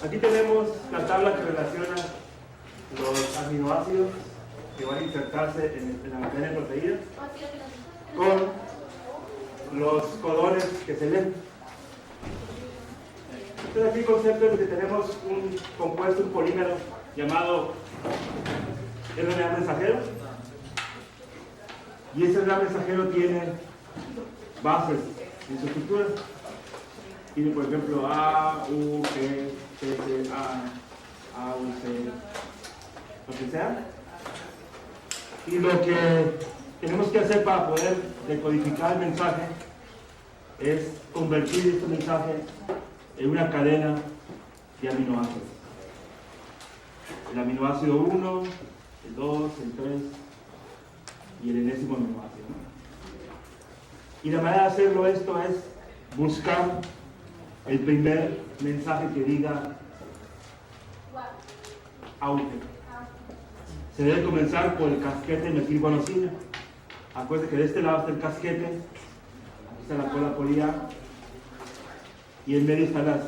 Aquí tenemos la tabla que relaciona los aminoácidos que van a insertarse en la cadena de proteínas con los codones que se leen. Entonces aquí el concepto es que tenemos un compuesto, un polímero llamado RNA mensajero, y ese RNA mensajero tiene bases en su estructura. Tiene, por ejemplo, A, U, G, C, C, A, U, C, lo que sea. Y lo que tenemos que hacer para poder decodificar el mensaje es convertir este mensaje en una cadena de aminoácidos. El aminoácido 1, el 2, el 3 y el enésimo aminoácido, ¿no? Y la manera de hacerlo esto es buscar el primer mensaje que diga auge. Se debe comenzar por el casquete de metilguanosina. Acuérdense que de este lado está el casquete, aquí está la cola poli-A, y en medio está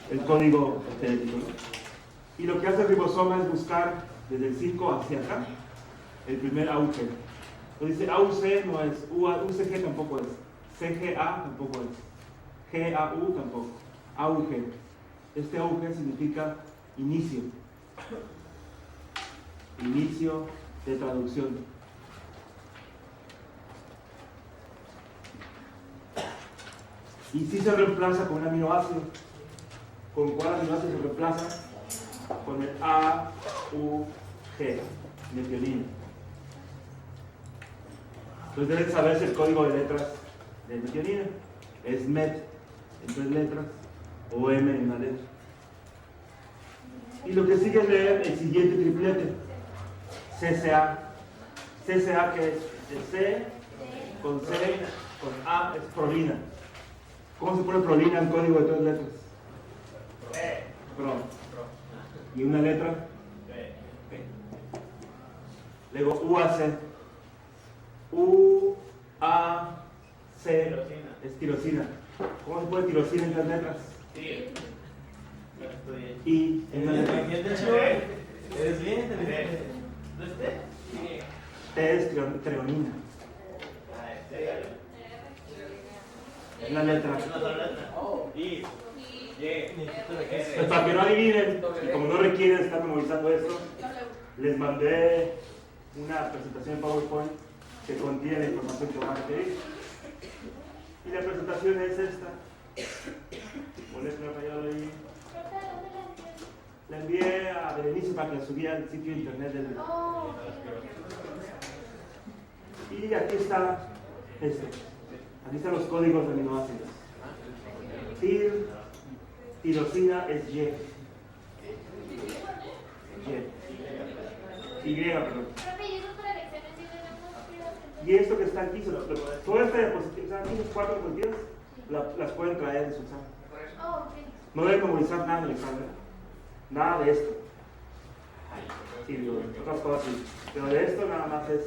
el código genético, ¿no? Y lo que hace el ribosoma es buscar desde el 5 hacia acá el primer AUG. Entonces dice AUC no es, UCG tampoco es, CGA tampoco es, GAU tampoco, AUG. Este AUG significa inicio. Inicio de traducción. Y si se reemplaza con un aminoácido. ¿Con cuál aminoácido se reemplaza? Con el AUG, metionina. Entonces deben saberse el código de letras de metionina. Es MET en 3 letras o M en una letra. Y lo que sigue es leer el siguiente triplete. CCA. CCA, que es el C con C con A, es prolina. ¿Cómo se pone prolina en código de 3 letras? Pro. ¿Y una letra? P. Luego UAC. UAC es tirosina. ¿Cómo se pone tirosina en 3 letras? Y en una letra. ¿Eres bien? ¿No es T? T es treonina. En la letra. Pues para que no adivinen, y como no requieren estar memorizando esto, les mandé una presentación en PowerPoint que contiene la información que van a requerir. Y la presentación es esta. La envié a Berenice para que la subiera al sitio de internet del... Y aquí está este. Aquí están los códigos de aminoácidos. Tirosina es Y. Y, perdón. Y esto que está aquí, toda esta diapositiva, aquí los 4 diapositivas, las pueden traer de su examen. No deben memorizar nada del examen. Nada de esto. Sí, otras cosas sí. Pero de esto nada más es.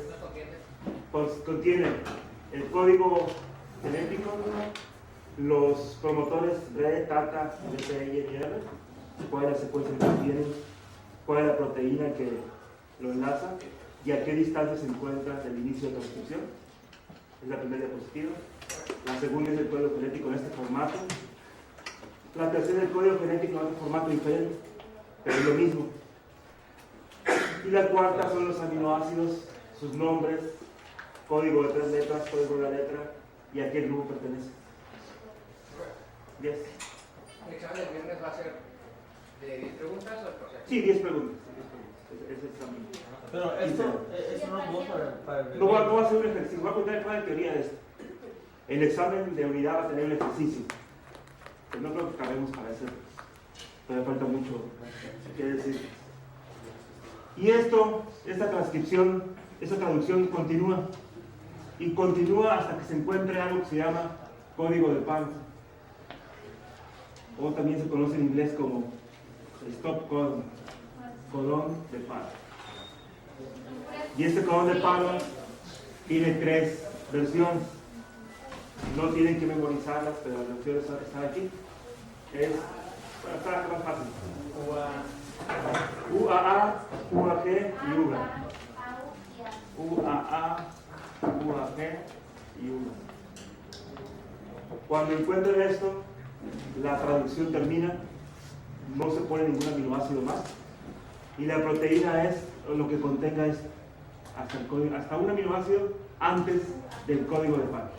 Contiene el código genético, los promotores RE, TATA, DC, y R, cuál es la secuencia que tienen, cuál es la proteína que lo enlaza y a qué distancia se encuentra del inicio de transcripción. Es la primera diapositiva. La segunda es el código genético en este formato. La tercera es el código genético en otro formato diferente, pero es lo mismo. Y la cuarta son los aminoácidos, sus nombres, código de 3 letras, código de la letra y a qué grupo pertenece. Yes. ¿El examen del viernes va a ser de 10 preguntas o el proceso? Sí, 10 preguntas. Ese examen. Pero esto no es bueno para el No va a ser un ejercicio, voy a contar toda la teoría de esto. El examen de unidad va a tener un ejercicio. Pero no creo que cabemos para eso. Todavía falta mucho que decir. Y esta transcripción, esta traducción continúa. Y continúa hasta que se encuentre algo que se llama código de Pan. O también se conoce en inglés como stop codon, codón de Pan. Y este codón de Pan tiene 3 versiones. No tienen que memorizarlas, pero las versiones están aquí. Es Bueno, está más fácil. UAA, UAG y UGA. UAA, UAG y UGA. Cuando encuentren esto, la traducción termina, no se pone ningún aminoácido más y la proteína es lo que contenga es hasta un aminoácido antes del código de par.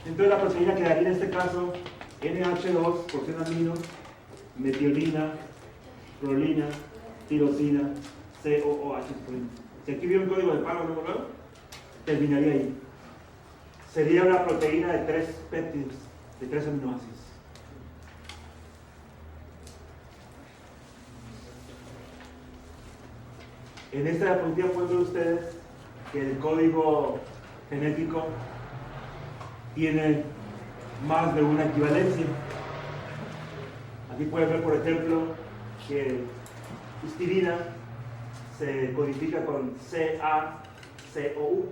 Entonces la proteína quedaría en este caso NH2 por ser amino, metionina, prolina, tirosina, COOH. Si aquí vio un código de par luego, terminaría ahí. Sería una proteína de 3 péptidos, de 3 aminoácidos. En esta diapositiva pueden ver ustedes que el código genético tiene más de una equivalencia. Aquí pueden ver, por ejemplo, que histidina se codifica con CaCOU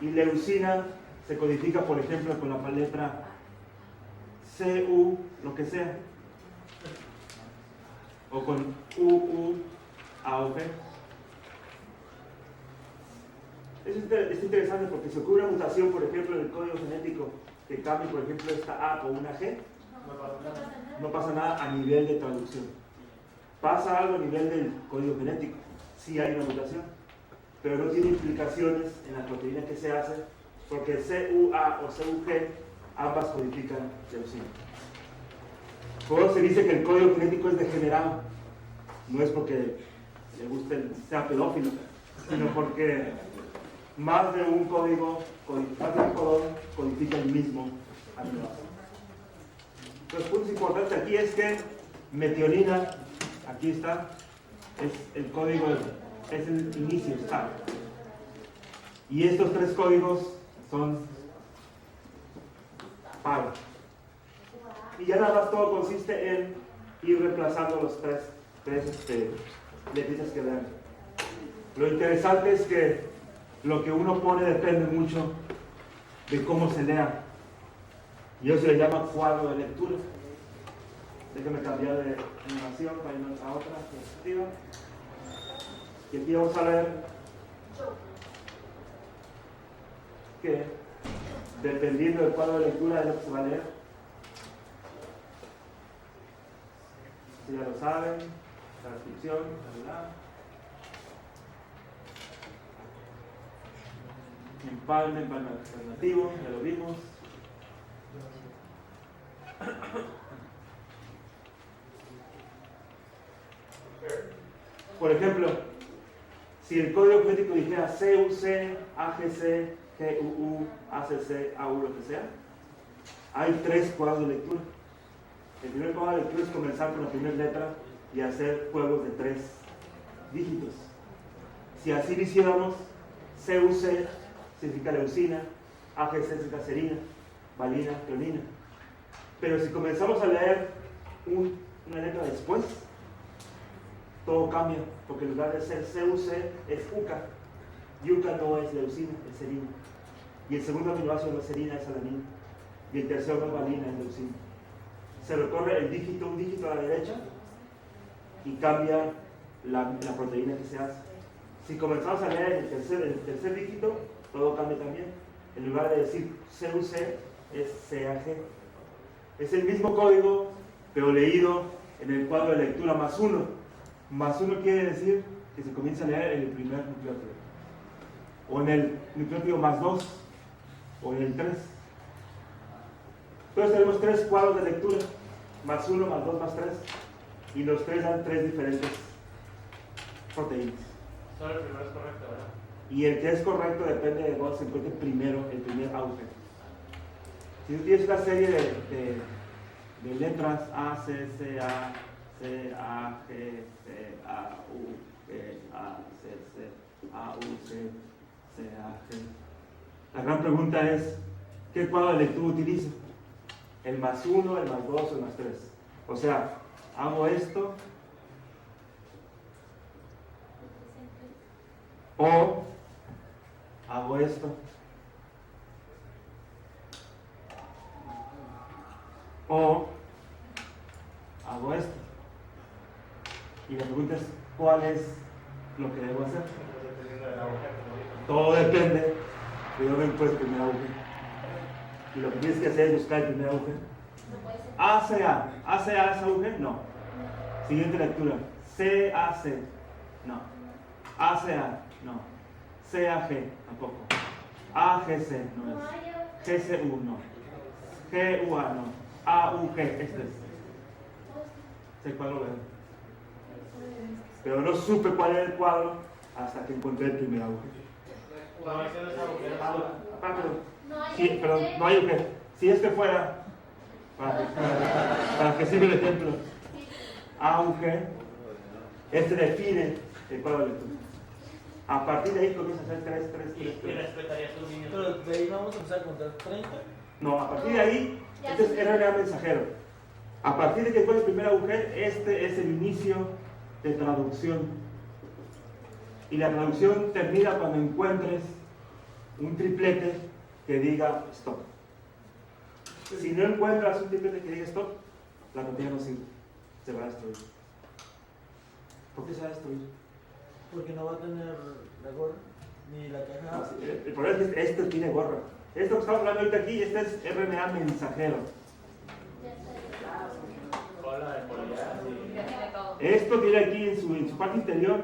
y leucina se codifica, por ejemplo, con la letra CU, lo que sea, o con UUAOP. Es interesante porque si ocurre una mutación, por ejemplo, en el código genético que cambie, por ejemplo, esta A por una G, no pasa nada a nivel de traducción. Pasa algo a nivel del código genético, sí hay una mutación, pero no tiene implicaciones en la proteína que se hace, porque CUA o CUG ambas codifican leucina. Por eso se dice que el código genético es degenerado. No es porque le guste sea pedófilo, sino porque más de un código, más de un codón codifica el mismo aminoácido. Los puntos importantes aquí es que metionina, aquí está, es el código, es el inicio, está. Y estos 3 códigos son pares. Y ya nada más todo consiste en ir reemplazando los tres letritas que vean. Lo interesante es que lo que uno pone depende mucho de cómo se lea. Y eso se le llama cuadro de lectura. Déjame cambiar de animación para irnos a otra diapositiva. Y aquí vamos a ver que dependiendo del cuadro de lectura es lo que se va a leer. Si ya lo saben, transcripción, ¿verdad? Empalme alternativo, ya lo vimos. Por ejemplo, si el código genético dijera CUC, AGC, GUU, ACC, AU, lo que sea, hay 3 cuadros de lectura. El primer cuadro de lectura es comenzar con la primera letra y hacer juegos de 3 dígitos. Si así lo hiciéramos, CUC significa leucina, AGC significa serina, valina, clonina. Pero si comenzamos a leer una letra después, todo cambia, porque en lugar de ser CUC es UCA. Y UCA no es leucina, es serina. Y el segundo aminoácido no es serina, es alanina. Y el tercero no es valina, es leucina. Se recorre el dígito, un dígito a la derecha y cambia la proteína que se hace. Si comenzamos a leer el tercer dígito, todo cambia también. En lugar de decir CUC, es CAG. Es el mismo código, pero leído en el cuadro de lectura +1. +1 quiere decir que se comienza a leer en el primer nucleótido, o en el nucleótido +2, o en el 3. Entonces tenemos 3 cuadros de lectura, +1, +2, +3, y los 3 dan 3 diferentes proteínas. Solo el primero es correcto, ¿verdad? Y el que es correcto depende de dónde se encuentre primero, el primer auge. Si tú tienes una serie de letras A, C, C, A, C, A, G, C, A, U, G, A, C, C, A, U, C, C, A, G. La gran pregunta es, ¿qué cuadro de lectura utilizo? ¿El +1, el +2 o el +3? O sea, hago esto o hago esto. o hago esto. Y la pregunta es, ¿cuál es lo que debo hacer? Todo depende de dónde encuentro el primer agujero. Y lo que tienes que hacer es buscar el primer agujero. ACA. ¿ACA es agujero? No. Siguiente lectura. CAC. No. ACA. No. CAG. Tampoco. AGC. No es. GCU. No. GUA. No. AUG. Este es. Ese cuadro verde. Pero no supe cuál era el cuadro hasta que encontré el primer agujero. Sí, pero no hay agujero. Si este fuera, para que sirva el ejemplo, AUG, este define el cuadro de lectura. A partir de ahí comienza a hacer 3. ¿Y respetarías tus niños? Pero de ahí vamos a empezar a contar 30. No, a partir de ahí, este es RNA mensajero. A partir de que encuentre el primer agujero, este es el inicio de traducción. Y la traducción termina cuando encuentres un triplete que diga stop. Si no encuentras un triplete que diga stop, la proteína no sirve, se va a destruir. ¿Por qué se va a destruir? Porque no va a tener la gorra ni la caja. No, sí, el problema es que este tiene gorra. Esto que estamos hablando ahorita aquí, este es RNA mensajero. Cola de polidad. Esto tiene aquí en su parte interior,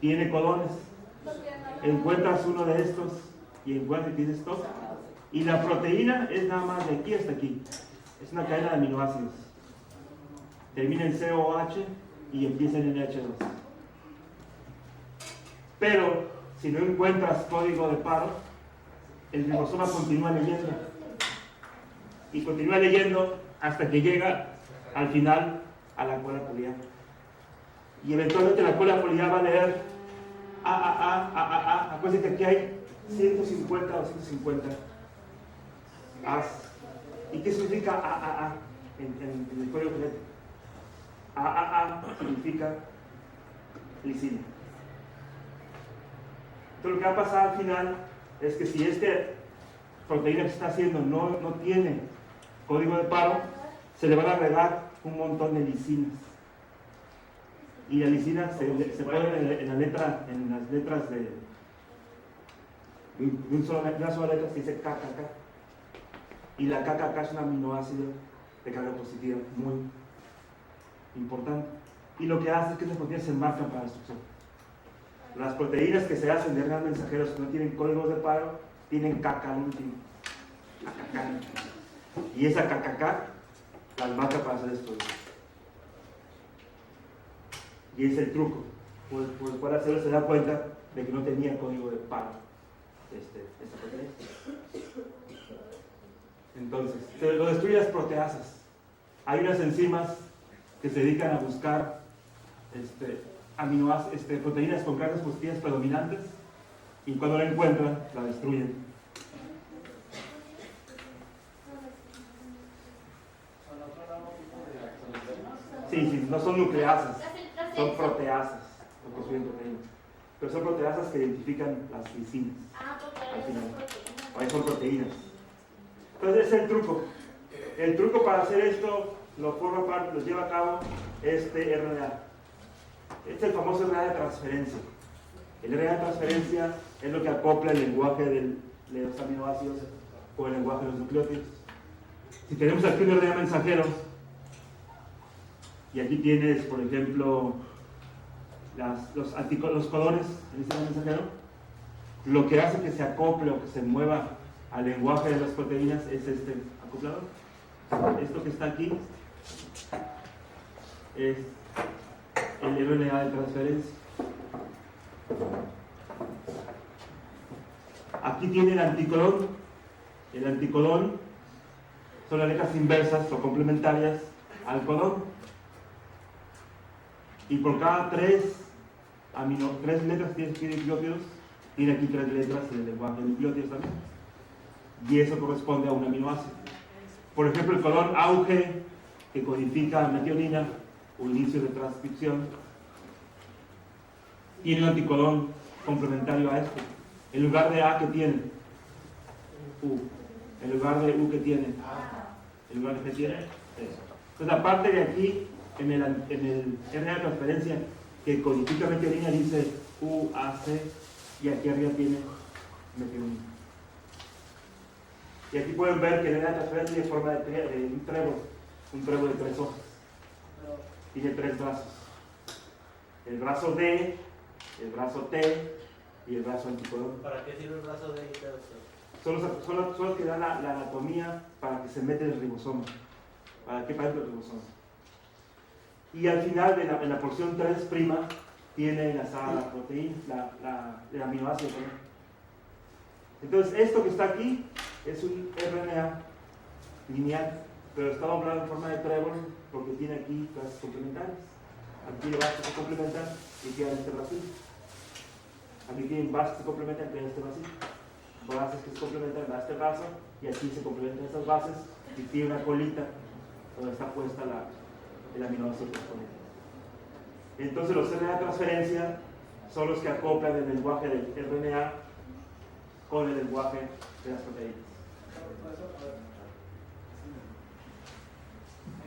tiene codones. Encuentras uno de estos y encuentras y dices stop. Y la proteína es nada más de aquí hasta aquí. Es una cadena de aminoácidos. Termina en COH y empieza en NH2. Pero si no encuentras código de paro, el ribosoma continúa leyendo. Y continúa leyendo hasta que llega al final a la cola poliar. Y eventualmente la cola poliar va a leer A. Acuérdense que aquí hay 150 o 150 A's. ¿Y qué significa A en el código genético? A significa lisina. Entonces lo que va a pasar al final es que si esta proteína que se está haciendo no tiene código de paro, se le van a agregar un montón de lisinas. Y la lisina se pone en las letras de una sola letra, se dice KKK. Y la KKK es un aminoácido de carga positiva muy importante. Y lo que hace es que las proteínas se marcan para la destrucción. Las proteínas que se hacen de RNA mensajeros que no tienen códigos de paro, tienen KK al último. KKK. Y esa KKK las marca para ser destruidas. Y es el truco, por el cual el cerebro se da cuenta de que no tenía código de paro esta proteína. Entonces, se lo destruye las proteasas. Hay unas enzimas que se dedican a buscar proteínas con cargas positivas predominantes y cuando la encuentran, la destruyen. Sí, no son nucleasas, son proteasas, no construyen proteínas. Pero son proteasas que identifican las lisinas. Al final, ahí son proteínas. Entonces ese es el truco. El truco para hacer esto lo lleva a cabo este RNA. Este es el famoso RNA de transferencia. El RNA de transferencia es lo que acopla el lenguaje de los aminoácidos con el lenguaje de los nucleótidos. Si tenemos aquí un RNA mensajero, y aquí tienes, por ejemplo, los codones en este mensajero, lo que hace que se acople o que se mueva al lenguaje de las proteínas es este acoplador. Esto que está aquí es el RNA de transferencia. Aquí tiene el anticodón. El anticodón son las letras inversas o complementarias al codón. Y por cada tres letras tiene nucleótidos, tiene aquí 3 letras en el lenguaje de nucleótidos también. Y eso corresponde a un aminoácido. Por ejemplo, el codón AUG, que codifica metionina o inicio de transcripción, tiene un anticodón complementario a este. En lugar de A, que tiene U. En lugar de U, que tiene A. En lugar de G, tiene Entonces, la parte de aquí, en el RNA de transferencia, que codifica metionina, dice UAC, y aquí arriba tiene metionina. Y aquí pueden ver que el RNA de transferencia tiene forma de un trébol de 3 hojas. Tiene 3 brazos. El brazo D, el brazo T y el brazo anticodón. ¿Para qué sirve el brazo D y T? Son los que dan la anatomía para que se mete en el ribosoma. Para que pase el ribosoma. Y al final, en la porción 3' tiene enlazada la proteína, el aminoácido. Entonces, esto que está aquí es un RNA lineal, pero está doblado en forma de trébol porque tiene aquí clases complementarias. Aquí bases que se complementan y queda este vacío. Aquí tienen bases que se complementan y queda este vacío. Bases que se complementan a este brazo y aquí se complementan estas bases y tiene una colita donde está puesta el aminoácido correspondiente. Entonces los RNA de transferencia son los que acoplan el lenguaje del RNA con el lenguaje de las proteínas.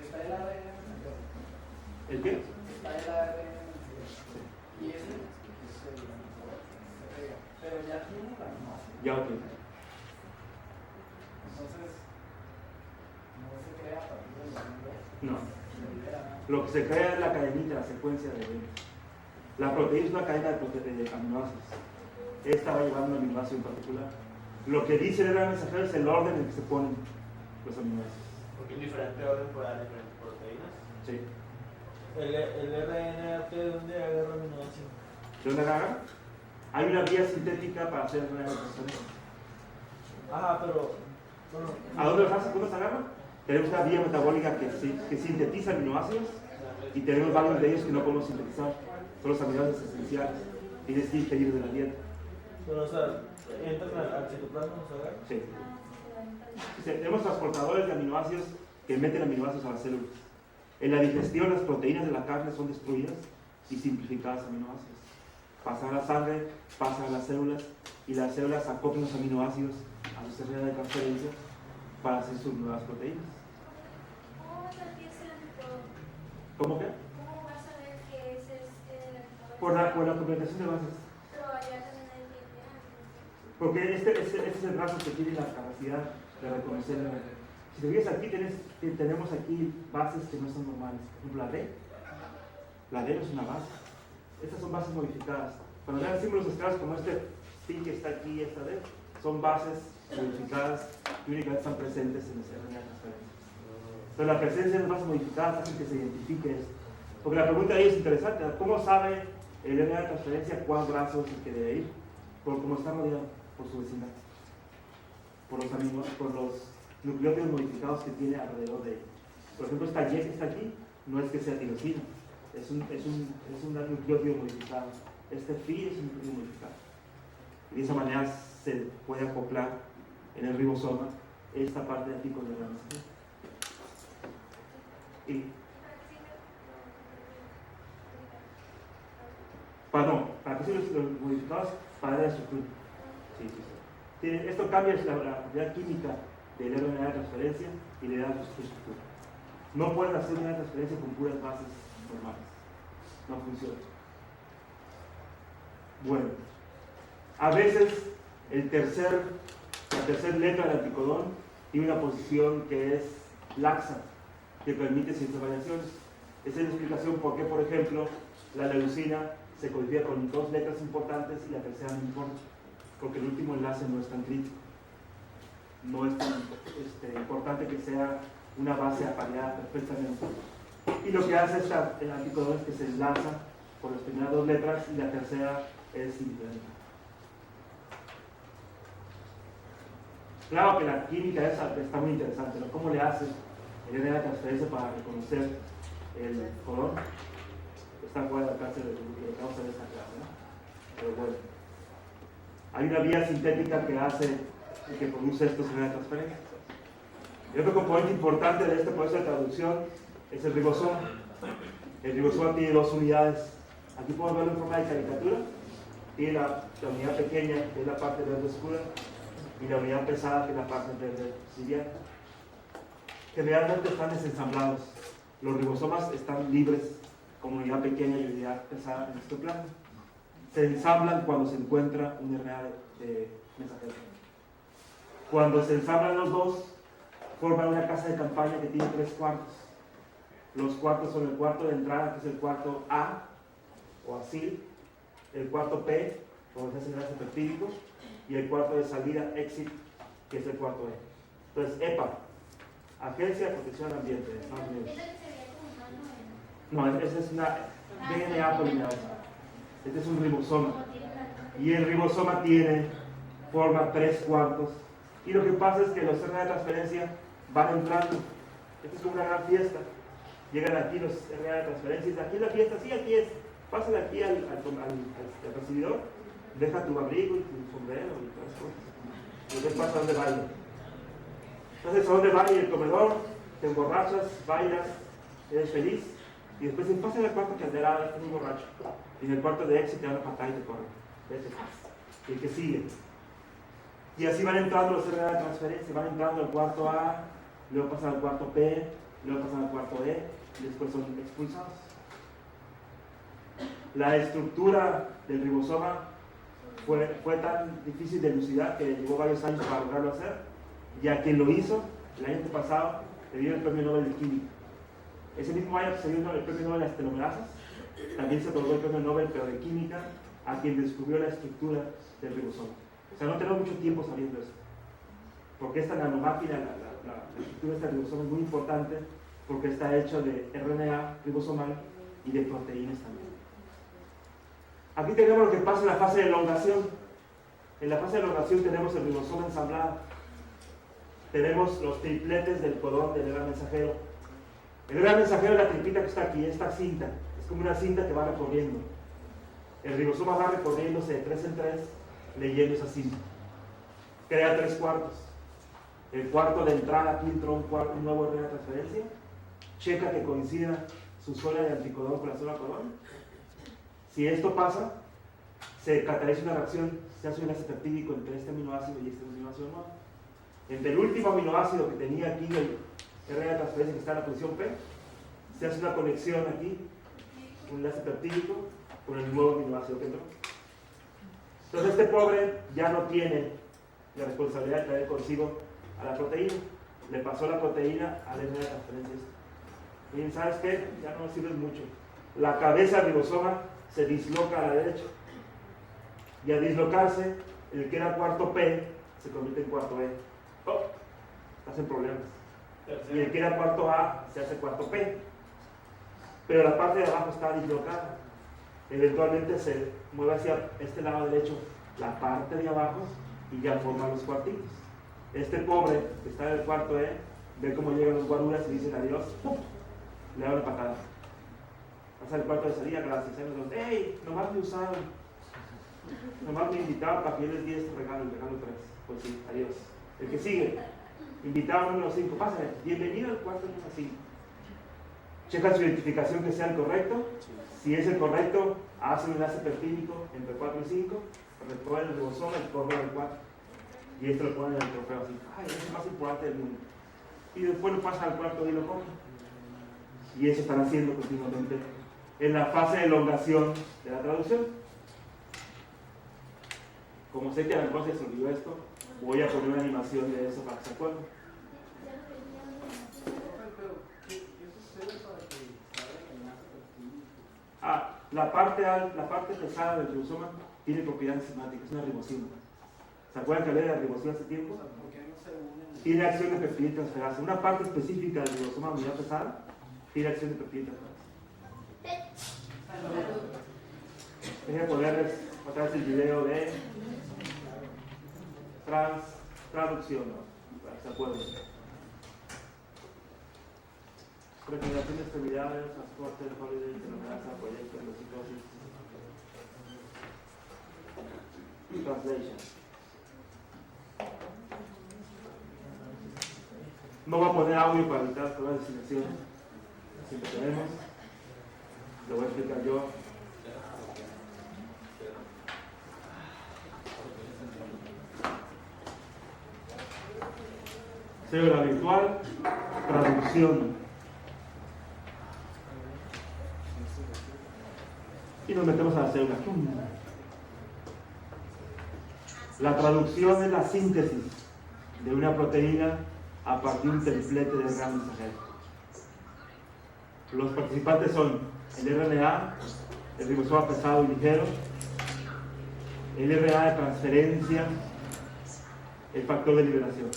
¿Está el ARN? ¿El qué? Está el ARN. Y ese pero ya tiene la aminoácido. Ya lo tiene. Entonces, no se crea a partir del aminoácido. No. Lo que se crea es la cadenita, la secuencia de eventos. La proteína es una cadena de aminoácidos. Esta va llevando un aminoácido en particular. Lo que dice el RNA mensajero es el orden en que se ponen los aminoácidos. Porque en diferente orden puede dar diferentes proteínas. Sí. ¿El RNA de dónde agarra aminoácido? ¿De dónde agarra? Hay una vía sintética para hacer RNA de transferencia. Pero... Bueno, ¿A dónde los hace? ¿Cómo se agarra? Tenemos una vía metabólica que sintetiza aminoácidos y tenemos varios de ellos que no podemos sintetizar. Son los aminoácidos esenciales. Tienes que ingerir de la dieta. pero, o sea, entran al citoplasma, ¿no se agarra? Sí. Tenemos transportadores de aminoácidos que meten aminoácidos a las células. En la digestión, las proteínas de la carne son destruidas y simplificadas a aminoácidos. Pasan a la sangre, pasan a las células y las células acoplan los aminoácidos a su RNA de transferencia para hacer sus nuevas proteínas. ¿Cómo vas a ver que es el anticodón? ¿Cómo qué? ¿Cómo vas a ver que ese es el anticodón? Por la complementación de bases. Pero allá también hay DNA. Porque este es el brazo que tiene la capacidad de reconocer el RNA. Si te fijas aquí, tenemos aquí bases que no son normales. Por ejemplo, la D no es una base. Estas son bases modificadas. Cuando vean símbolos escalados como este pi que está aquí y esta D, son bases modificadas que únicamente están presentes en el RNA de transferencia. Pero la presencia de las bases modificadas hace que se identifique esto. Porque la pregunta ahí es interesante. ¿Cómo sabe el RNA de transferencia cuál brazo es el que debe ir? Por cómo está rodeado por su vecindad. Por los nucleótidos modificados que tiene alrededor de él. Por ejemplo, esta Y que está aquí no es que sea tirosina. Es un nucleótido modificado. Este phi es un nucleótido modificado. Y de esa manera se puede acoplar en el ribosoma esta parte de aquí con el RNA. ¿Para qué sirven los modificados? Para dar la estructura. Sí. Esto cambia la propiedad química del RNA de transferencia y le da su estructura. No pueden hacer una transferencia con puras bases normales. No funciona. Bueno, a veces la tercera letra del anticodón tiene una posición que es laxa, que permite ciertas variaciones. Esa es la explicación por qué, por ejemplo, la leucina se codifica con 2 letras importantes y la tercera no importa, porque el último enlace no es tan crítico. No es tan importante que sea una base apareada perfectamente. Y lo que hace el anticodón es que se enlaza por las primeras 2 letras y la tercera es indiferente. Claro que la química esa está muy interesante, ¿no? ¿Cómo le hace el RNA de transferencia para reconocer el codón? Está fuera del alcance de lo que causa de esta clase, ¿no? Pero bueno, hay una vía sintética que hace y que produce estos RNA de transferencia. Y otro componente importante de este proceso de traducción es el ribosoma. El ribosoma tiene 2 unidades. Aquí podemos verlo en forma de caricatura. Tiene la unidad pequeña, que es la parte verde oscura, y la unidad pesada, que es la parte verde liviana. generalmente están desensamblados. Los ribosomas están libres como unidad pequeña y unidad pesada en este plano. Se ensamblan cuando se encuentra un RNA de mensajero. Cuando se ensamblan los dos, forman una casa de campaña que tiene 3 cuartos. Los cuartos son el cuarto de entrada, que es el cuarto A, o así, el cuarto P, donde se hace el enlace peptídico, y el cuarto de salida, exit, que es el cuarto E. Entonces, EPA, Agencia de Protección del Ambiente de Estados Unidos. No, esa es una DNA polimerasa. Este es un ribosoma. Y el ribosoma forma 3 cuartos. Y lo que pasa es que los RNA de transferencia van entrando. Esta es como una gran fiesta. Llegan aquí los RNA de transferencia. Aquí la fiesta, sí, aquí es. Pásale aquí al recibidor. Deja tu abrigo y tu sombrero y todas las cosas. Y después pasa a donde baila. Entonces, a donde baila el comedor, te emborrachas, bailas, eres feliz. Y después se pasa en el cuarto que alterado, estás muy borracho. Y en el cuarto de éxito te dan a patada y te corren. Y el que sigue. Y así van entrando los RNA de transferencia, van entrando al cuarto A, luego pasan al cuarto P, luego pasan al cuarto E, y después son expulsados. La estructura del ribosoma fue tan difícil de elucidar que llevó varios años para lograrlo hacer, y a quien lo hizo, el año pasado, le dieron el premio Nobel de Química. Ese mismo año se dio el premio Nobel de las telomerasas, también se otorgó el premio Nobel, pero de Química, a quien descubrió la estructura del ribosoma. O sea, no tenemos mucho tiempo sabiendo eso. Porque esta nanomáquina, la estructura de este ribosoma es muy importante, porque está hecho de RNA ribosomal y de proteínas también. Aquí tenemos lo que pasa en la fase de elongación. En la fase de elongación tenemos el ribosoma ensamblado. Tenemos los tripletes del codón del RNA mensajero. El RNA mensajero es la tripita que está aquí, esta cinta. Es como una cinta que va recorriendo. El ribosoma va recorriéndose de 3 en 3, leyendo esa cinta. Crea 3 cuartos. El cuarto de entrada, aquí entró un nuevo RNA de transferencia. Checa que coincida su zona de anticodón con la zona codón. Si esto pasa, se cataliza una reacción, se hace un enlace peptídico entre este aminoácido y este aminoácido nuevo. Entre el último aminoácido que tenía aquí el RNA de transferencia que está en la posición P, se hace una conexión aquí, un enlace peptídico con el nuevo aminoácido que entró. Entonces este pobre ya no tiene la responsabilidad de traer consigo a la proteína. Le pasó la proteína al RNA de transferencia. Y ¿sabes qué? Ya no sirve mucho. La cabeza del ribosoma se disloca a la derecha. Y al dislocarse, el que era cuarto P se convierte en cuarto E. ¡Oh! Hacen problemas. Y el que era cuarto A se hace cuarto P. Pero la parte de abajo está dislocada. Eventualmente se mueve hacia este lado derecho la parte de abajo y ya forma los cuartitos. Este pobre que está en el cuarto E ve cómo llegan los guaruras y dicen adiós. ¡Pum! Le da una patada. Pasa el cuarto de salida, gracias. ¡Ey! Nomás me usaron. Nomás me invitaban para que yo les diera este regalo, el regalo 3. Pues sí, adiós. El que sigue. Invitado número 5. Pásale. Bienvenido al cuarto número 5. Checa su identificación que sea el correcto. Si es el correcto, hace un enlace peptídico entre 4 y 5. Recoge el ribosoma y corre al 4. Y esto lo ponen en el trofeo así. ¡Ay, es el más importante del mundo! Y después lo pasa al cuarto y lo coge. Y eso están haciendo continuamente en la fase de elongación de la traducción. Como sé que a lo mejor se olvidó esto, voy a poner una animación de eso para que se acuerden. La parte pesada del ribosoma tiene propiedades enzimáticas, es una ribosina. ¿Se acuerdan que hablé de la ribosina hace tiempo? Tiene acción de peptidina transferasa. Una parte específica del ribosoma unidad pesada tiene acción de peptidina transferasa. Déjenme ponerles otra vez el video de traducción, ¿no? Para que se acuerden. Regeneración de extremidades, transporte de holiday, telomerasa, proyecto, endocitosis. Translation. No voy a poner audio para evitar toda la designación. Así que tenemos. Lo voy a explicar yo. Célula virtual, traducción. Y nos metemos a la célula. La traducción es la síntesis de una proteína a partir de un templete de RNA mensajero. Los participantes son el RNA, el ribosoma pesado y ligero, el RNA de transferencia, el factor de liberación.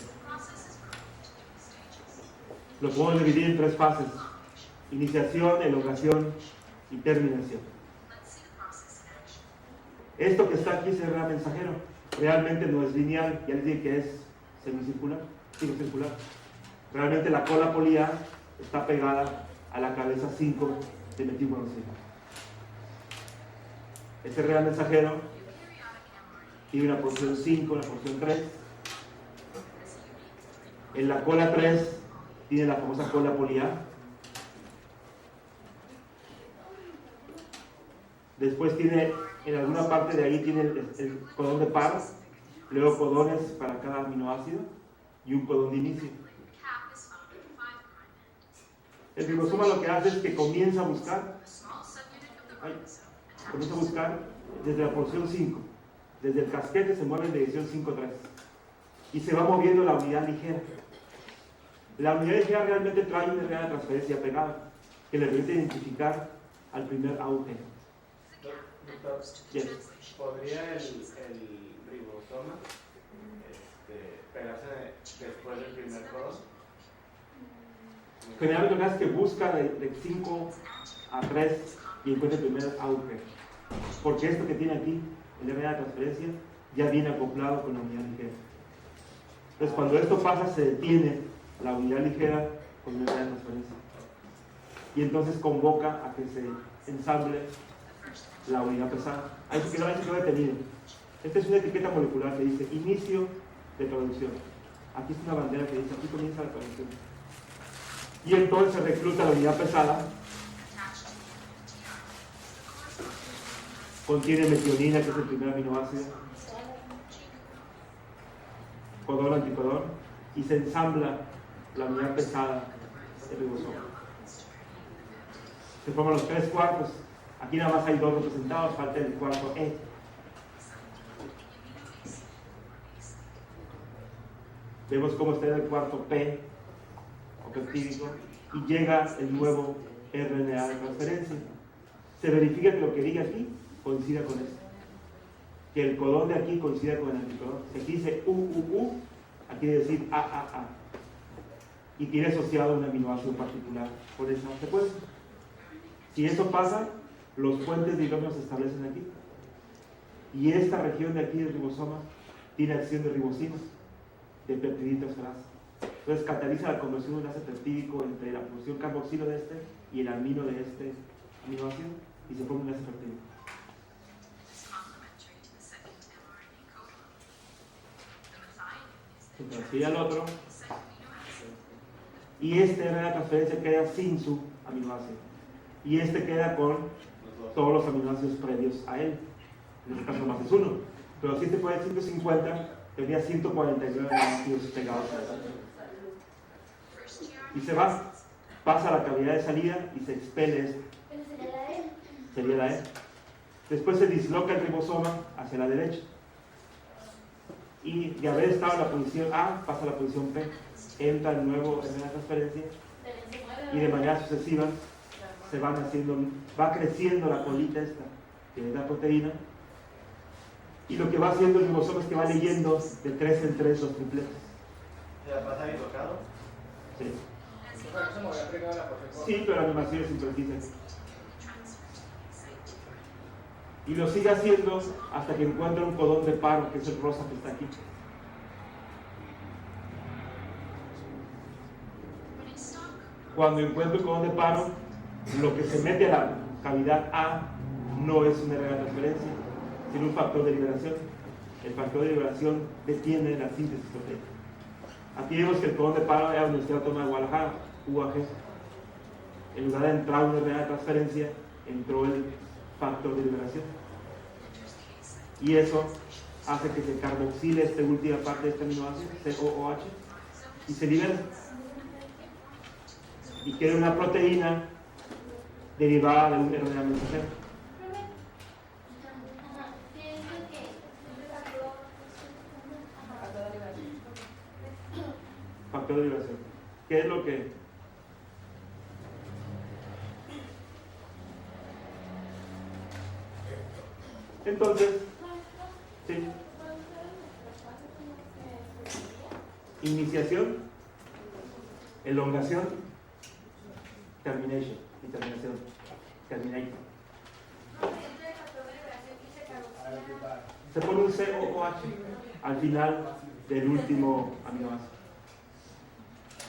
Lo podemos dividir en 3 fases: iniciación, elongación y terminación. Esto que está aquí es el RNA mensajero. Realmente no es lineal, ya les dije que es semicircular, circular. Realmente la cola poli-A está pegada a la cabeza 5 de metilmonosina. Este RNA mensajero tiene una porción 5, una porción 3. En la cola 3 tiene la famosa cola poli-A. Después tiene, en alguna parte de ahí tiene el codón de par, luego codones para cada aminoácido y un codón de inicio. El ribosoma lo que hace es que comienza a buscar desde la porción 5, desde el casquete se mueve en dirección 5-3 y se va moviendo la unidad ligera. La unidad ligera realmente trae una RNA de transferencia pegada que le permite identificar al primer AUG. Doctor, Yes. ¿Podría el ribosoma pegarse después del primer codón? Generalmente lo que hace es que busca de 5 a 3 y encuentra el primer AUG. Porque esto que tiene aquí, el RNA de transferencia, ya viene acoplado con la unidad ligera. Entonces cuando esto pasa se detiene la unidad ligera con la unidad de transferencia. Y entonces convoca a que se ensamble la unidad pesada. Ahí se quedó detenido. Esta es una etiqueta molecular que dice inicio de traducción. Aquí está una bandera que dice aquí comienza la traducción. Y entonces se recluta la unidad pesada. Contiene metionina, que es el primer aminoácido. Codón, anticodón. Y se ensambla la unidad pesada del ribosoma. Se forman los 3 cuartos. Aquí nada más hay 2 representados, falta el cuarto E. Vemos cómo está el cuarto P, o peptídico, y llega el nuevo RNA de transferencia. Se verifica que lo que diga aquí coincida con esto. Que el codón de aquí coincida con el anticodón. Si aquí dice U, aquí debe decir A. Y tiene asociado un aminoácido particular por esa secuencia. Si eso pasa, los puentes de hidrógeno se establecen aquí. Y esta región de aquí del ribosoma tiene acción de ribosinas, de peptiditos grasas. Entonces cataliza la conversión de un enlace peptídico entre la función carboxilo de este y el amino de este aminoácido y se forma un enlace peptídico. Se transfiere al otro y este RNA de transferencia queda sin su aminoácido y este queda con todos los aminoácidos previos a él. En este caso más es 1, pero si este fuera 150 tendría 149 aminoácidos pegados a él. Y se va, pasa a la cavidad de salida y se expele esto. Sería la E. Después se disloca el ribosoma hacia la derecha. Y de haber estado en la posición A, pasa a la posición P. Entra el nuevo RNA de transferencia y de manera sucesiva se van haciendo, va creciendo la colita esta, que es la proteína. Y lo que va haciendo el ribosoma es que va leyendo de 3 en 3 los tripletes. ¿Se la pasa dislocado? Sí. Se movió primero la porción. Sí, pero la animación es imprecisa. Y lo sigue haciendo hasta que encuentra un codón de paro, que es el rosa que está aquí. Cuando encuentra el codón de paro, lo que se mete a la cavidad A no es una RNA de transferencia, sino un factor de liberación. El factor de liberación detiene la síntesis proteica. Aquí vemos que el codón de paro es la Universidad Autónoma de Guadalajara, UAG. En lugar de entrar una RNA de transferencia, entró el factor de liberación. Y eso hace que se carboxile esta última parte de este aminoácido, COOH, y se libera. Y queda una proteína derivada de un RNA mensajero. Factor de liberación. ¿Qué es lo que? Entonces, sí. Iniciación, elongación, termination y terminación. Terminator. Se pone un COOH al final del último aminoácido.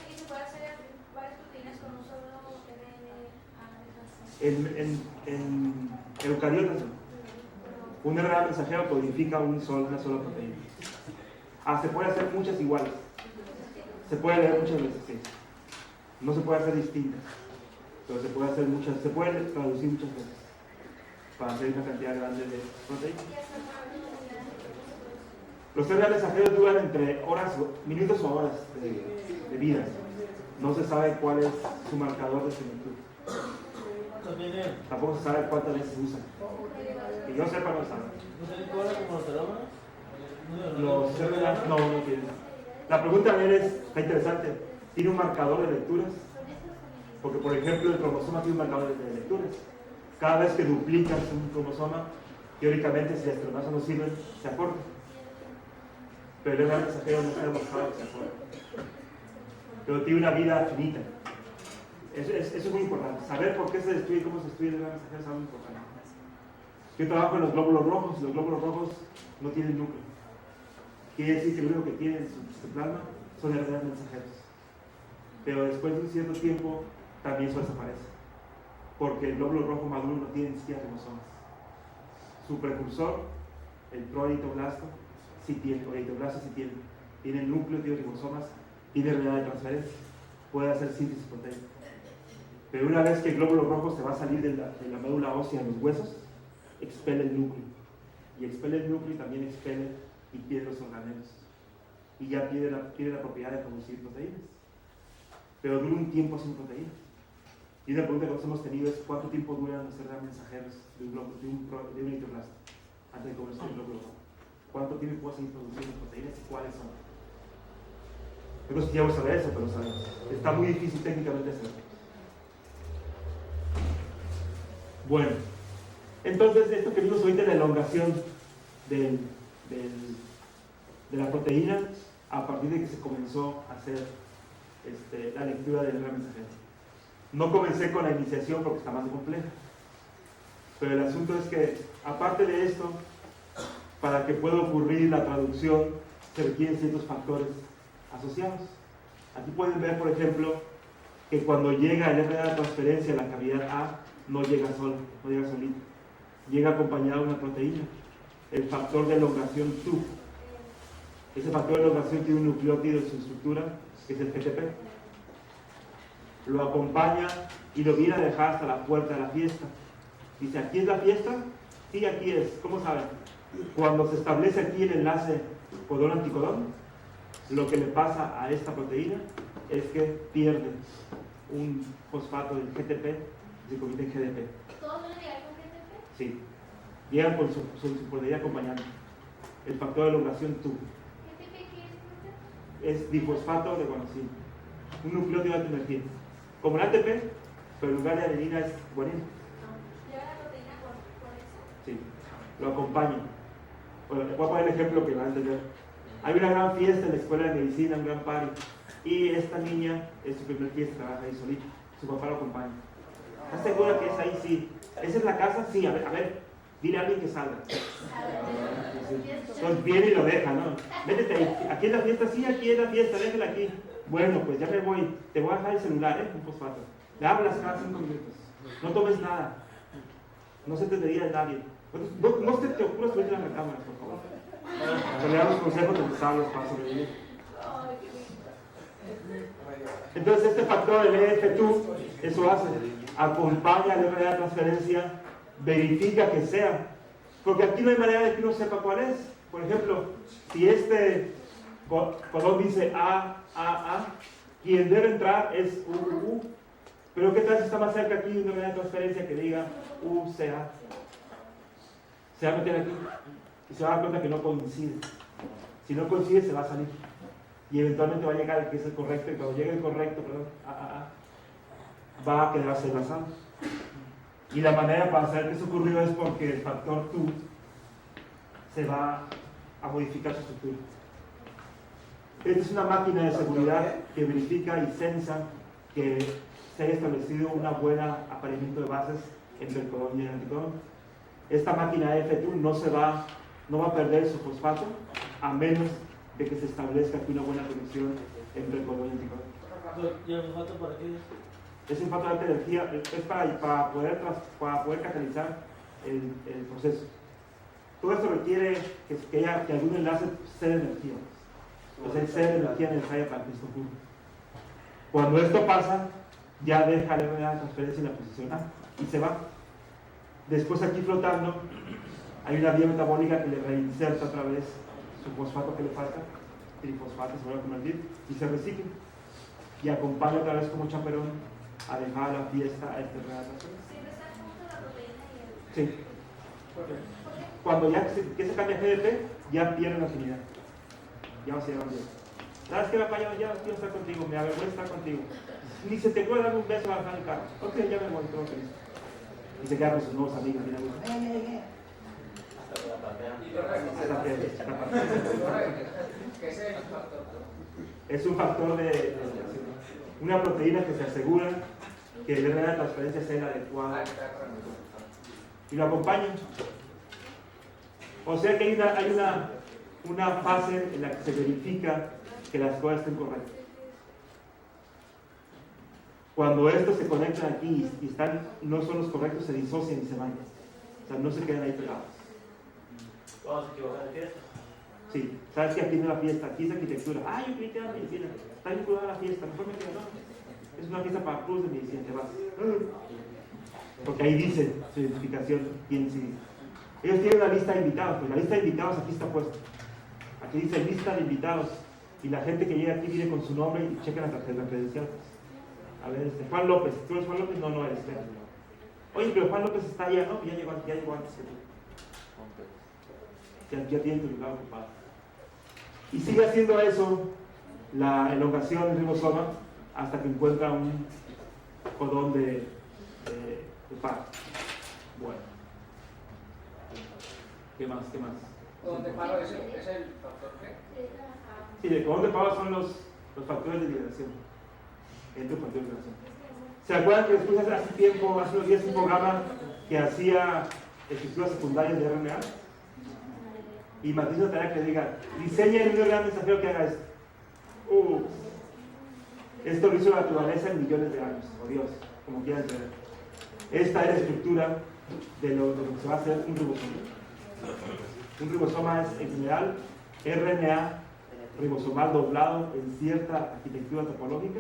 ¿Y se puede hacer varias proteínas con un solo RNA? En eucariotas, un RNA mensajero codifica una sola proteína. Se puede hacer muchas iguales. Se puede leer muchas veces, sí. No se puede hacer distintas, pero se puede hacer muchas, se puede traducir muchas veces para hacer una cantidad grande de proteínas. Los RNA mensajeros duran entre minutos o horas de vida. No se sabe cuál es su marcador de similitud. Tampoco se sabe cuántas veces se usan. Que yo sepa, no saben. ¿No tienen cola como los terómeros? Los RNA no tienen. La pregunta a ver está interesante. ¿Tiene un marcador de lecturas? Porque, por ejemplo, el cromosoma tiene un marcador de lecturas. Cada vez que duplicas un cromosoma, teóricamente, si las cromosomas no sirven, se acorta. Pero el RNA mensajero no está demostrado que se acorta. Pero tiene una vida finita. Eso es muy importante. Saber por qué se destruye y cómo se destruye el RNA mensajero es algo importante. Yo trabajo en los glóbulos rojos y los glóbulos rojos no tienen núcleo. Quiere decir que lo único que tienen en su plasma son RNA mensajeros. Pero después de un cierto tiempo también eso desaparece. Porque el glóbulo rojo maduro no tiene ni siquiera ribosomas. Su precursor, el proteoblasto, sí tiene, o eritroblasto sí tiene. Tiene núcleo, tiene ribosomas, tiene RNA de transferencia. Puede hacer síntesis proteica. Pero una vez que el glóbulo rojo se va a salir de la médula ósea de los huesos, expele el núcleo. Y expele el núcleo y también expele y pierde los organelos. Y ya pierde la propiedad de producir proteínas. Pero dura un tiempo sin proteínas. Y una pregunta que nos hemos tenido es ¿cuánto tiempo duran los RNA mensajeros de un eritroblasto antes de comerse el glóbulo rojo? ¿Cuánto tiempo puede seguir produciendo proteínas y cuáles son? No quisiéramos saber eso, pero sabemos. Está muy difícil técnicamente hacerlo. Bueno, entonces esto que vimos ahorita de la elongación de la proteína a partir de que se comenzó a hacer la lectura del RNA mensajero. No comencé con la iniciación porque está más compleja, pero el asunto es que aparte de esto, para que pueda ocurrir la traducción se requieren ciertos factores asociados. Aquí pueden ver, por ejemplo, que cuando llega el RNA de transferencia a la cavidad A, no llega solito, llega acompañado de una proteína, el factor de elongación TU. Ese factor de elongación tiene un nucleótido en su estructura, que es el GTP. Lo acompaña y lo viene a dejar hasta la puerta de la fiesta. Dice, ¿aquí es la fiesta? Sí, aquí es. ¿Cómo saben? Cuando se establece aquí el enlace codón-anticodón, lo que le pasa a esta proteína es que pierde un fosfato del GTP y se convierte en GDP. ¿Todos van a llegar con GTP? Sí. Llegan con su proteína acompañante. El factor de elongación TU. ¿GTP qué es? Es difosfato de guanosina. Un nucleótido de alta energía. Como el ATP, pero en lugar de adenina es guanina. ¿Lleva la proteína por eso? Sí. Lo acompaña. Bueno, les voy a poner el ejemplo que van a entender. Hay una gran fiesta en la escuela de medicina, un gran party. Y esta niña es su primer fiesta, trabaja ahí solita. Su papá lo acompaña. ¿Estás segura que es ahí? Sí. ¿Esa es la casa? Sí. A ver, dile a alguien que salga. Entonces viene y lo deja, ¿no? Métete ahí. ¿Aquí es la fiesta? Sí, aquí es la fiesta, déjala aquí. Bueno, pues ya me voy. Te voy a dejar el celular, un fosfato. Le hablas cada 5 minutos. No tomes nada. No se te diría a nadie. No se te ocurra subirte a la recámara, por favor. Pero le damos consejos necesarios para sobrevivir. Entonces este factor del EF2, eso hace, acompaña al RNA de transferencia, verifica que sea, porque aquí no hay manera de que uno sepa cuál es. Por ejemplo, si este Codón dice A. Quien debe entrar es U. Pero ¿qué tal si está más cerca aquí de una unidad de transferencia que diga UCA? Se va a meter aquí y se va a dar cuenta que no coincide. Si no coincide, se va a salir. Y eventualmente va a llegar el que es el correcto, y cuando llegue el correcto, va a quedarse enlazado. Y la manera para saber que eso ocurrió es porque el factor TU se va a modificar su estructura. Esta es una máquina de seguridad que verifica y censa que se haya establecido una buena apareamiento de bases entre el codón y el anticodón. Esta máquina F2 no va a perder su fosfato a menos de que se establezca aquí una buena conexión entre el codón y el anticodón. ¿Y el fosfato para qué es? Es un factor de energía, es para poder catalizar el proceso. Todo esto requiere que algún enlace cede energía. Entonces cede energía necesaria para que esto ocurra. Cuando esto pasa, ya deja la RNA de transferencia en la posición A y se va. Después aquí flotando, hay una vía metabólica que le reinserta otra vez su fosfato que le falta, trifosfato se vuelve a convertir y se recicla. Y acompaña otra vez como chaperón a dejar la fiesta a este RNA de transferencia. ¿Siempre están juntos la proteína y el...? Sí. Cuando ya se cambia GDP, ya pierde la afinidad. Ya no se llevan bien. ¿Sabes qué, papá? Ya no quiero estar contigo, me avergüenza estar contigo. Ni se te puede dar un beso a bajar el carro. Ok, ya me voy, todo feliz. Y se queda con sus nuevos amigos. Mira, ¿Qué es el factor? es un factor de una proteína que se asegura que el RNA de transferencia sea el adecuado y lo acompaña. O sea que hay una fase en la que se verifica que las cosas estén correctas. Cuando estos se conectan aquí y no son los correctos, se disocian y se van. O sea, no se quedan ahí pegados. ¿Vamos a equivocar de fiesta? Sí, sabes que aquí no es la fiesta, aquí es arquitectura. Ah, yo creí que era medicina. Está vinculada a la fiesta, mejor me quedo, no. Es una fiesta para cruz de medicina, te vas. Porque ahí dice su identificación, quién sí. Ellos tienen una lista de invitados, pues la lista de invitados aquí está puesta. Aquí dice lista de invitados. Y la gente que llega aquí viene con su nombre y checa la credencial. A ver, Juan López. ¿Tú eres Juan López? No eres. Oye, pero Juan López está allá, ¿no? Ya llegó antes que tú. Ya tiene tu lugar ocupado. Y sigue haciendo eso la elongación del ribosoma hasta que encuentra un codón de par. Bueno. ¿Qué más? ¿Codón de paro es el factor qué? Sí, el codón de paro son los factores de liberación. Entre factores de liberación. ¿Se acuerdan que después hace unos días, un programa que hacía estructuras secundarias de RNA? Y Matriz una tarea que diga, diseña el gran mensajero que haga esto. Esto lo hizo la naturaleza en millones de años, o Dios, como quieran creer. Esta es la estructura de lo que se va a hacer un ribosoma. Un ribosoma es, en general, RNA ribosomal doblado en cierta arquitectura topológica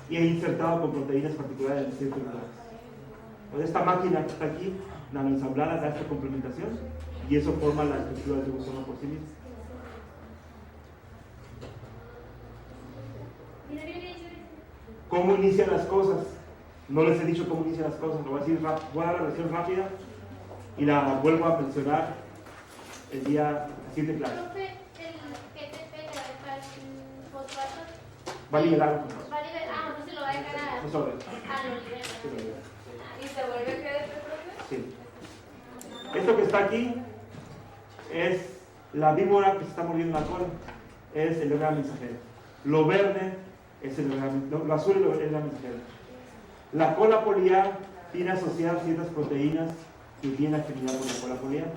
y insertado con proteínas particulares en ciertos lugares. Pues esta máquina que está aquí, nanoensamblada, da esta complementación y eso forma la estructura del ribosoma por sí mismo. ¿Cómo inician las cosas? No les he dicho cómo inician las cosas, lo voy a decir, voy a dar la versión rápida y la vuelvo a mencionar el día siguiente clase. Profe, el GTP que va a dejar el fosfato. Va a liberar. Va a liberar, entonces lo va a dejar a. Un sobre. Lo libera. ¿Y se vuelve GTP, profe? Sí. Esto que está aquí es la víbora que se está mordiendo la cola, es el RNA mensajero. Lo verde es el RNA, lo azul es el RNA mensajero. La cola poliar tiene asociadas ciertas proteínas que tienen afinidad con la cola poliar.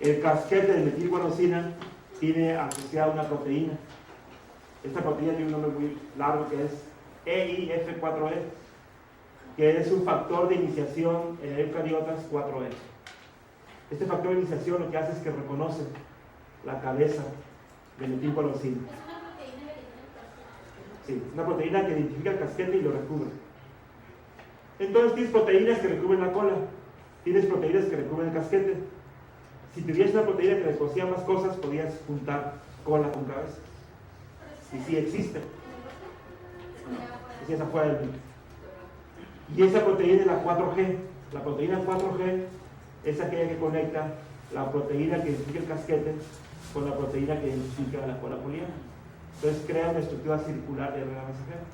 El casquete de metilguanosina tiene asociada una proteína. Esta proteína tiene un nombre muy largo que es EIF4E, que es un factor de iniciación en eucariotas 4E. Este factor de iniciación lo que hace es que reconoce la cabeza de metilguanosina. Sí, una proteína que identifica el casquete y lo recubre. Entonces tienes proteínas que recubren la cola, tienes proteínas que recubren el casquete. Si tuvieras una proteína que reconocía más cosas, podías juntar cola con cabeza. Y sí existe. Es esa fuera del mito. Y esa proteína es la 4G. La proteína 4G es aquella que conecta la proteína que identifica el casquete con la proteína que identifica la cola poliana. Entonces crea una estructura circular de RNA mensajero.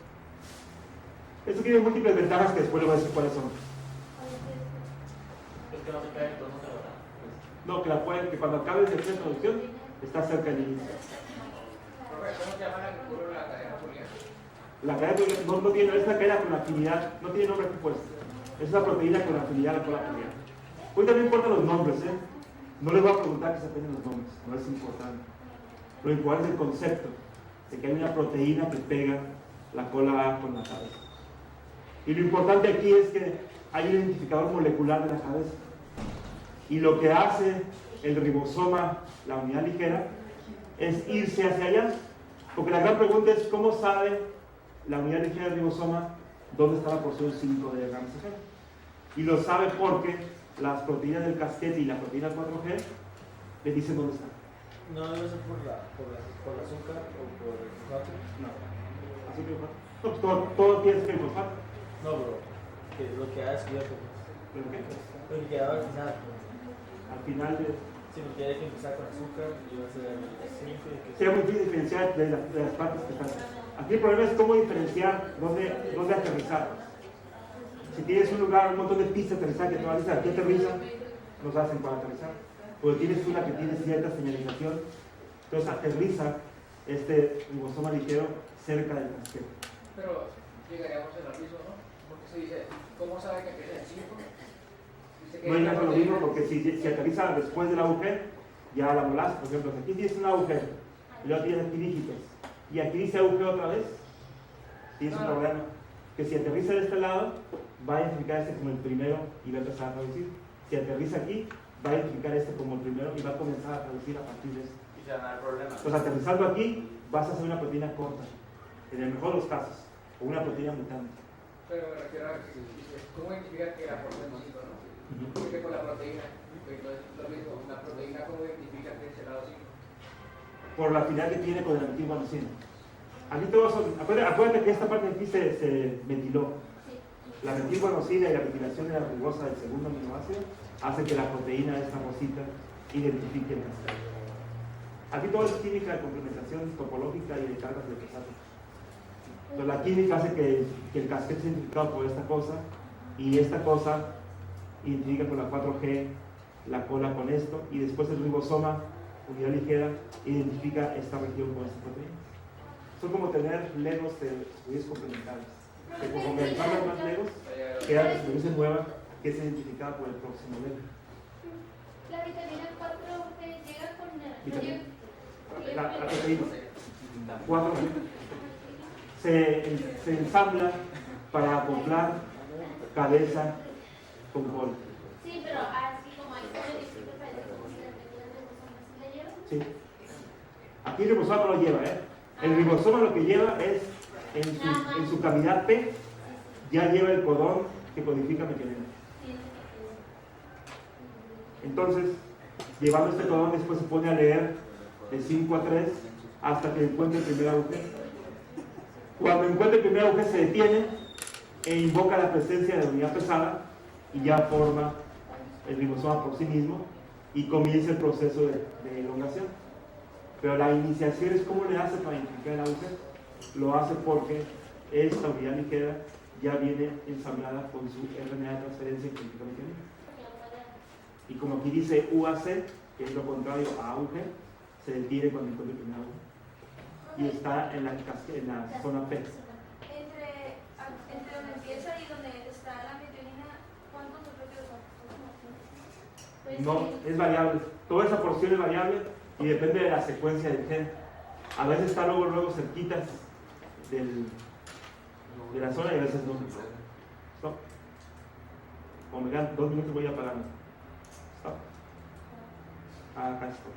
Esto tiene múltiples ventajas que después le voy a decir cuáles son. Es que no se cae, entonces no se va. No, que cuando acabe el efecto de producción está cerca del inicio. ¿Cómo se llama la que cubre la cadena poliana? La cadena poliana no tiene, es una cadena con afinidad, no tiene nombre aquí puesto. Es una proteína con afinidad a la cola poliana. Hoy también importan los nombres, ¿eh? No les voy a preguntar que se aprenden los nombres, no es importante. Lo importante es el concepto de que hay una proteína que pega la cola A con la cabeza. Y lo importante aquí es que hay un identificador molecular de la cabeza. Y lo que hace el ribosoma, la unidad ligera, es irse hacia allá. Porque la gran pregunta es cómo sabe la unidad ligera del ribosoma dónde está la porción 5 de RNA mensajero. Y lo sabe porque las proteínas del casquete y la proteína 4G le dicen dónde está. No debe ser por el azúcar o por el fosfato. No. Así que no, todo tiene que ser fosfato. No, bro. Que lo que ha descubierto. ¿Pero qué? Lo que ha al final. Al final de... Sí, porque hay que empezar con azúcar y va a ser el 5 y que... Sería muy difícil diferenciar de las partes que están. Aquí el problema es cómo diferenciar dónde aterrizar. Si tienes un lugar, un montón de pistas de aterrizaje que te van a decir aquí aterriza, nos hacen para aterrizar. Porque tienes una que tiene cierta señalización, entonces aterriza este ribosoma ligero cerca del casquete. Pero llegaríamos al piso, ¿no? Porque se dice, ¿cómo sabe que empieza el 5? No hay nada lo mismo porque si aterriza después del agujero, ya la volaste. Por ejemplo, si aquí tienes un agujero y luego tienes aquí dígitos y aquí dice agujero otra vez, tienes un problema. Que si aterriza de este lado, va a identificar este como el primero y va a empezar a traducir. Si aterriza aquí, va a identificar este como el primero y va a comenzar a traducir a partir de esto. Y se van a dar problemas. Entonces, aterrizando aquí, vas a hacer una proteína corta, en el mejor de los casos, o una proteína mutante. Pero me refiero a que ¿cómo identificar que la porción 5, no? Porque con la proteína, pues no es lo mismo, la proteína ¿cómo identifica que es el lado 5? Por la afinidad que tiene con el antiguanosina. Aquí todos son, acuérdate que esta parte de aquí se ventiló. La metilguanosina y la ventilación de la ribosa del segundo aminoácido hace que la proteína de esta rosita identifique el casquete. Aquí todo es química de complementación topológica y de cargas de pesaje. Entonces la química hace que el casquete sea identificado por esta cosa y esta cosa identifica con la 4G la cola con esto y después el ribosoma, unidad ligera, identifica esta región con esta proteína. Son como tener legos de estudios complementarios. Que conforme ensamblan más legos, queda la distribución nueva que es identificada por el próximo lego. La vitamina 4 llega con La proteína 4 se ensambla para acoplar cabeza con cola. Sí, pero así como hay distintos países como si las ribosomas le llevan. Sí. Aquí el ribosoma no lo lleva, ¿eh? El ribosoma lo que lleva es en su cavidad P, ya lleva el codón que codifica metionina. Entonces, llevando este codón, después se pone a leer de 5 a 3 hasta que encuentre el primer agujero. Cuando encuentra el primer agujero, se detiene e invoca la presencia de la unidad pesada y ya forma el ribosoma por sí mismo y comienza el proceso de elongación. Pero la iniciación es cómo le hace para identificar el agujero. Lo hace porque esta unidad ligera ya viene ensamblada con su RNA de transferencia que identifica metionina. Y como aquí dice UAC, que es lo contrario a AUG, se detiene cuando encuentra el primer agujero. Y está en la zona P. Entre donde empieza y donde está la metionina, ¿cuántos núcleos son? No, es variable. Toda esa porción es variable y depende de la secuencia del gen. A veces está luego cerquitas de la zona y a veces no. Stop. Como me dan 2 minutos voy a parar. Stop. Acá está.